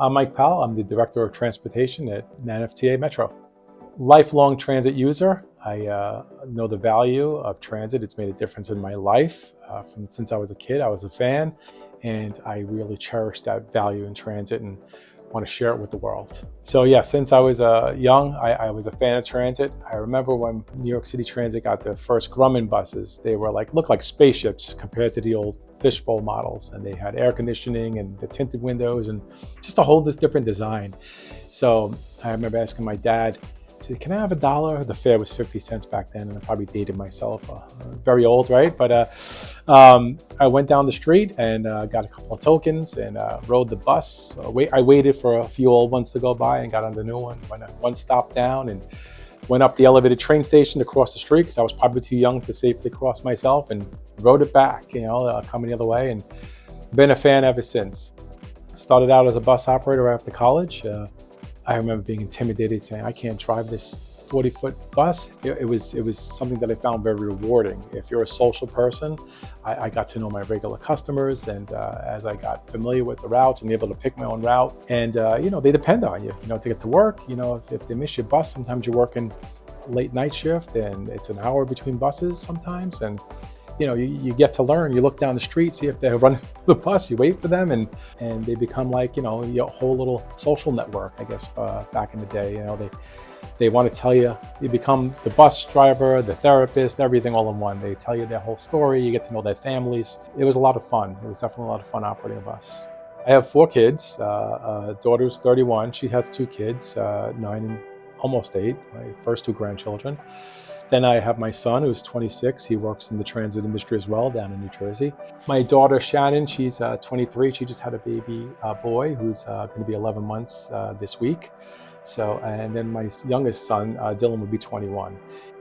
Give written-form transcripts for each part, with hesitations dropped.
I'm Mike Powell. I'm the Director of Transportation at NFTA Metro. Lifelong transit user. I know the value of transit. It's made a difference in my life. Since I was a kid, I was a fan, and I really cherish that value in transit and want to share it with the world. So yeah, since I was young, I was a fan of transit. I remember when New York City Transit got the first Grumman buses. They were looked like spaceships compared to the old fishbowl models, and they had air conditioning and the tinted windows and just a whole different design. So I remember asking my dad, I said, "Can I have $1?" The fare was 50 cents back then, and I probably dated myself. Very old, right? But I went down the street and got a couple of tokens and rode the bus. So I waited for a few old ones to go by and got on the new one. Went one stop down and went up the elevated train station to cross the street because I was probably too young to safely cross myself, and rode it back, coming the other way, and been a fan ever since. Started out as a bus operator after college. I remember being intimidated, saying, "I can't drive this 40-foot bus." It was something that I found very rewarding. If you're a social person, I got to know my regular customers, and as I got familiar with the routes and able to pick my own route, and they depend on you, to get to work. If they miss your bus, sometimes you're working late night shift, and it's an hour between buses sometimes, and you get to learn. You look down the street, see if they're running the bus, you wait for them, and they become your whole little social network, I guess, back in the day. They want to tell you, you become the bus driver, the therapist, everything all in one. They tell you their whole story, you get to know their families. It was a lot of fun. It was definitely a lot of fun operating a bus. I have 4 kids. Daughter's 31. She has 2 kids, 9 and almost 8, my first 2 grandchildren. Then I have my son, who's 26. He works in the transit industry as well down in New Jersey. My daughter, Shannon, she's 23. She just had a baby boy who's going to be 11 months this week. And then my youngest son, Dylan, would be 21.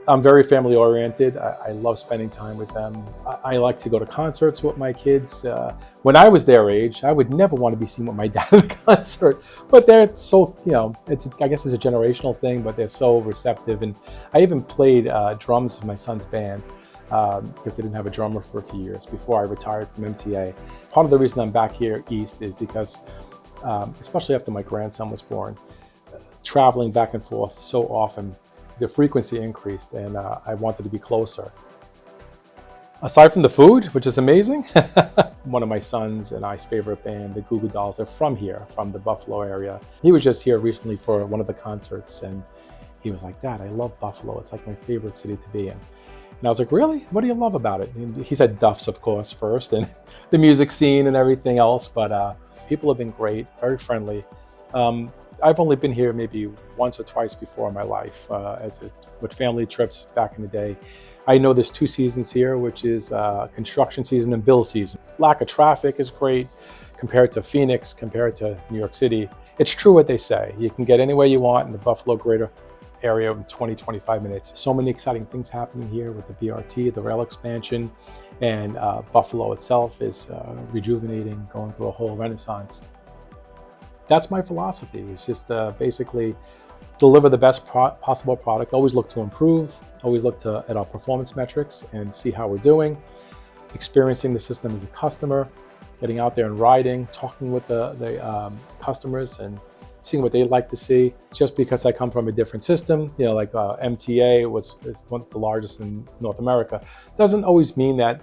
I'm very family oriented. I love spending time with them. I like to go to concerts with my kids. When I was their age, I would never want to be seen with my dad at a concert. But they're so, I guess it's a generational thing, but they're so receptive. And I even played drums with my son's band because they didn't have a drummer for a few years before I retired from MTA. Part of the reason I'm back here east is because, especially after my grandson was born, traveling back and forth so often, the frequency increased, and I wanted to be closer. Aside from the food, which is amazing, one of my sons and I's favorite band, the Goo Goo Dolls, are from here, from the Buffalo area. He was just here recently for one of the concerts, and he was like, "Dad, I love Buffalo. It's like my favorite city to be in." And I was like, "Really? What do you love about it?" And he said Duff's, of course, first, and the music scene and everything else, but people have been great, very friendly. I've only been here maybe once or twice before in my life with family trips back in the day. I know there's 2 seasons here, which is construction season and bill season. Lack of traffic is great compared to Phoenix, compared to New York City. It's true what they say. You can get anywhere you want in the Buffalo greater area in 20-25 minutes. So many exciting things happening here with the BRT, the rail expansion, and Buffalo itself is rejuvenating, going through a whole renaissance. That's my philosophy. It's just basically deliver the best possible product. Always look to improve. Always look at our performance metrics and see how we're doing. Experiencing the system as a customer, getting out there and riding, talking with the customers and seeing what they'd like to see. Just because I come from a different system, MTA is one of the largest in North America, doesn't always mean that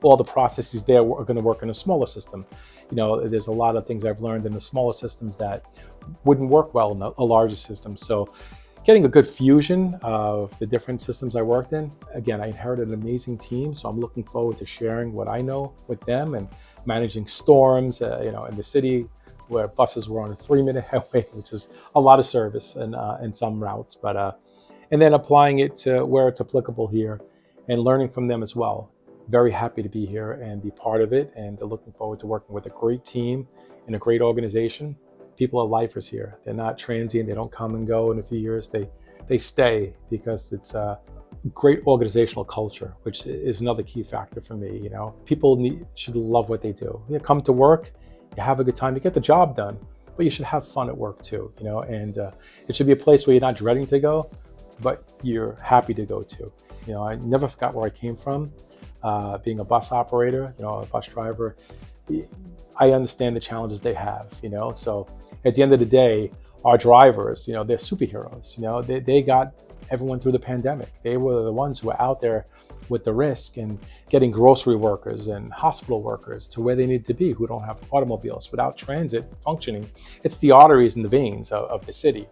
all the processes there are going to work in a smaller system. There's a lot of things I've learned in the smaller systems that wouldn't work well in a larger system. So getting a good fusion of the different systems I worked in. Again, I inherited an amazing team, so I'm looking forward to sharing what I know with them and managing storms, in the city where buses were on a 3-minute headway, which is a lot of service in some routes, but and then applying it to where it's applicable here and learning from them as well. Very happy to be here and be part of it, and looking forward to working with a great team and a great organization. People are lifers here. They're not transient. They don't come and go in a few years. They stay because it's a great organizational culture, which is another key factor for me. People should love what they do. You come to work, you have a good time, you get the job done, but you should have fun at work too. And it should be a place where you're not dreading to go, but you're happy to go to. I never forgot where I came from. Being a bus operator, a bus driver, I understand the challenges they have, So at the end of the day, our drivers, they're superheroes. They got everyone through the pandemic. They were the ones who were out there with the risk and getting grocery workers and hospital workers to where they need to be, who don't have automobiles. Without transit functioning, it's the arteries and the veins of the city.